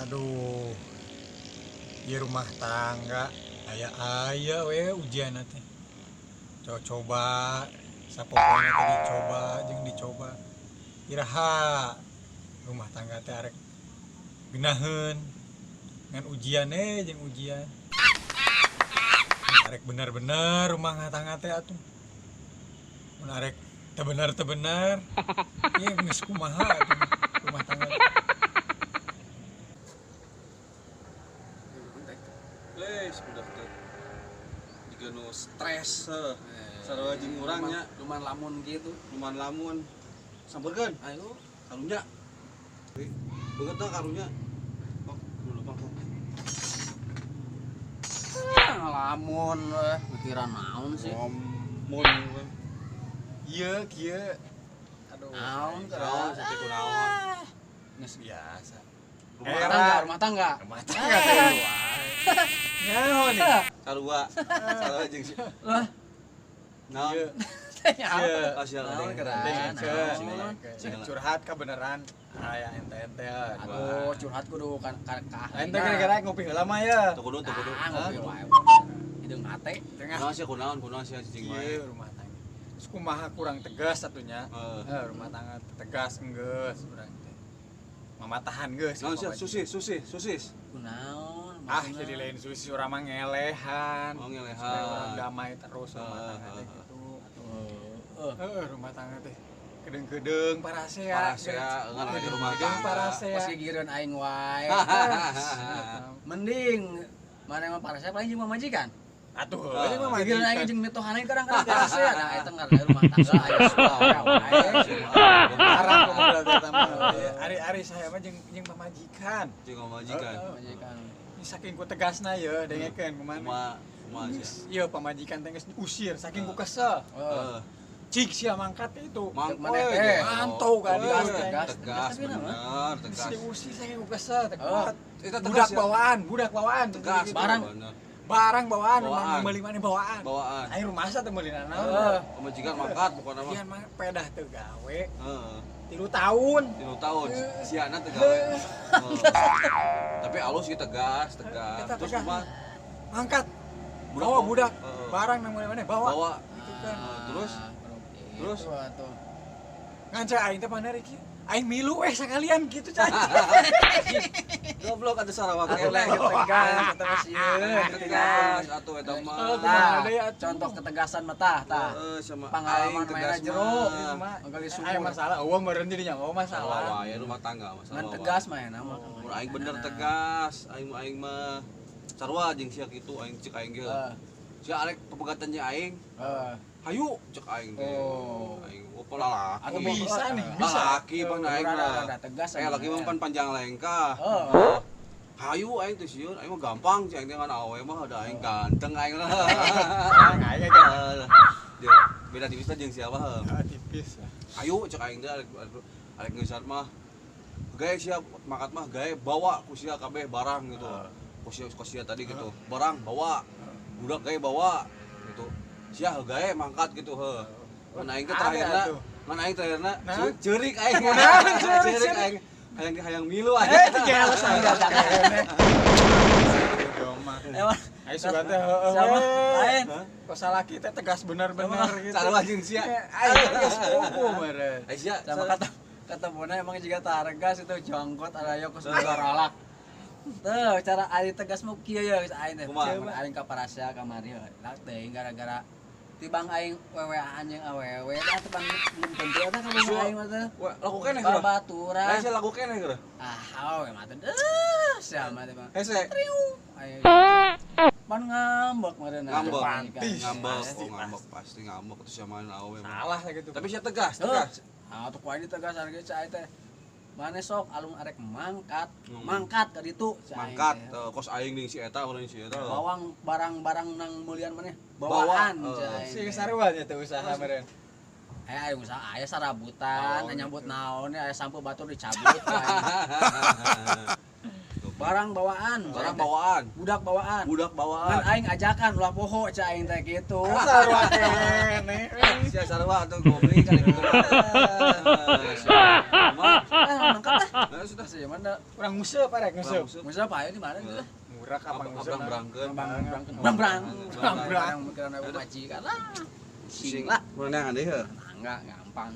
Aduh, di rumah tangga aya we ujian teh. Coba sapokona teh dicoba jeung dicoba. Iraha rumah tangga teh arek geunaheun ngan ujian jeung ujian. Arek bener-bener rumah tangga teh atuh. Mun arek teu bener, ieu geus kumaha atuh rumah tangga teh. Leis budak teh. Jika nu stres sarua jeung urang nya lumayan lamun gitu. lumayan lamun. Sampeurkeun Ayo, karunya. Beungeut tah karunya. Bang, dulu Bang. lamun pikiran naon sih? Ngomong. Ieu kieu. Aduh. Naon Naon terus? sakitu naon? Geus Biasa. rumah tangga. Rumah tangga teh wae. Nyaho nih? Sarua jeung si. Lah, Naon? Ieu. nyaho. Asia Naon teh. geran? Naon? Cing curhat ka beneran aya ente-ente. Aduh, curhat kudu kan ka Ente gara-gara ngopi heula mah ya. Tuh kudu. ngopi wae. Hideung hate. Tengah Kunaon sia kunaon sia cicing wae. ieu rumah tangga. Terus kumaha kurang tegas satunya. Rumah tangga tegas geus urang teh. Mamatahan geus. Naon sia susis. Kunaon? Jadi lain susi urang mah ngelehan. Oh, ngelehan. Supaya urang damai terus rumah tangga teh gitu. Rumah tangga teh kedeung-kedeung parasea. Parasea ngan di rumah Kedeung tangga. parasea. Pas gigireun aing wae. Mending mana mah parasea paling jeung mamajikan. Atuh, Ah, ini mah Gigireun aing majikan. jeung mitohanna kadang-kadang parasea. Nah, eta ngaranna rumah tangga aya suara wae. Parah kok berarti eta mah. Ari saya mah jeung pamajikan. Jeung majikan. Majikan. Ini saking ku tegasna ye dengekeun kumaha. Kumaha sia? Ieu pamajikan teh geus diusir saking ku kesel. Heeh. Cik sia mangkat itu. Mangkoy Maneh teh. Mantau kan Tegas, tegas. Tegas Tapi nama? bener, Geus tegas. diusir saking ku kesel teh kuat. Eta Budak tegas ya. bawaan. Tegas Gitu. barang. bener. Barang bawaan, Bawaan. meuli maneh bawaan. Bawaan. Aing rumah sa teh meulina naon. Heeh. Pemajikan mangkat pokona mah. Dian mah pedah teu gawe Heeh. 3 tahun. 3 tahun siana teh gawe. Tapi alus ieu tegas. Eta Terus tegas. kumaha? Angkat. Budak Bawa budak. Heeh. Barang nang meuli maneh bawa. Bawa. Gitu kan. Terus? Terus? Itu atuh. Nganca aing teh panari kieu. Aing milu sakalian gitu cai. Goblok ada Sarawak Atuh eleh. tegas eta mah sieun. Tegas atuh eta mah. Tah, Ada ya, contoh ketegasan mah tah. Heeh, sama Pengalaman aing mainna tegas jero. mah. Manggali Aya sumur. masalah, eueuh meureun jadinya, Masalah masalah. wae rumah tangga masalah. Ngan wae. tegas mah ya nama. Mun aing bener tegas, aing mah sarua jeung sia kitu aing cek aing ge. Sia arek pepegatannya aing, hayu cek aing teh. Oh. Aing opola lah. Aku bisa nih, bisa. Laki pan aing mah. Rada tegas. Laki mah pan panjang lengkah. Oh. Hayu aing teh sieun, aing mah gampang cek aing teh kan awe mah ada aing ganteng aing lah. Aing aja. Beda tipis jeung siapa heuh. Tipis. Ayo cek aing teh arek ngeusat mah gawe sia makat mah gawe bawa ku sia kabeh barang gitu. Ku sia tadi gitu. Barang bawa. Budak gawe bawa gitu. Sia gawe mangkat gitu heuh. Mun aing teh terakhirna, mun aing terakhirna ceurik aing. Ceurik aing. Hayang milu aja. Jelas aing datang kene. Emang Aing suka teh sama lain. Kok salah kita tegas bener-bener gitu. Sarua jeung sia. Aing geus kuku meureun. Sia Sama ketemunya emang juga targas itu jongkot ada yo kus galak. Tuh cara ari tegas mah kieu ya geus aing teh. Kumaha? Mun aing ka Parasya kamari lah teh gara-gara tibang aing wewean jeung awewe tah tebang belum tentu eta ka boga aing mah teh. Wah, laku keneh geura. Babaturan. Sia laku keneh geura. Awe mah teh. Sia mah teh mah. Hese. Aing pan ngambek meureun. Ngambek. Pasti. Ngambek pasti ngambek terus sia main awe. Salah lah gitu. Tapi sia tegas, tegas. Ah tuh kuaing tegas harga cai teh. Mane sok alung arek mangkat, Hmm. mangkat ka ditu cai Mangkat teh. kos aing ning si eta urang si eta. Bawang barang-barang nang mulian maneh. Bawa, Bawaan cai. Si sarua nya teh usaha meureun. Aya usaha aya sarabutan, nyambut naon aya sampo batur dicabut cai. Barang bawaan. Barang bawaan. Budak bawaan. Budak Kan bawaan. aing ajakan ulah poho cai aing teh kitu. Sarua kene. Sia sarua atuh goblok kali gitu. Mangkat teh. Sudah. sih mana Kurang nguseup arek nguseup. musuh apa ya di mana gitu Murah kapan nguseup. Abrang-brangkeun. Brang mikiran apa majikan lah sing lah Mana yang ada ya? enggak gampang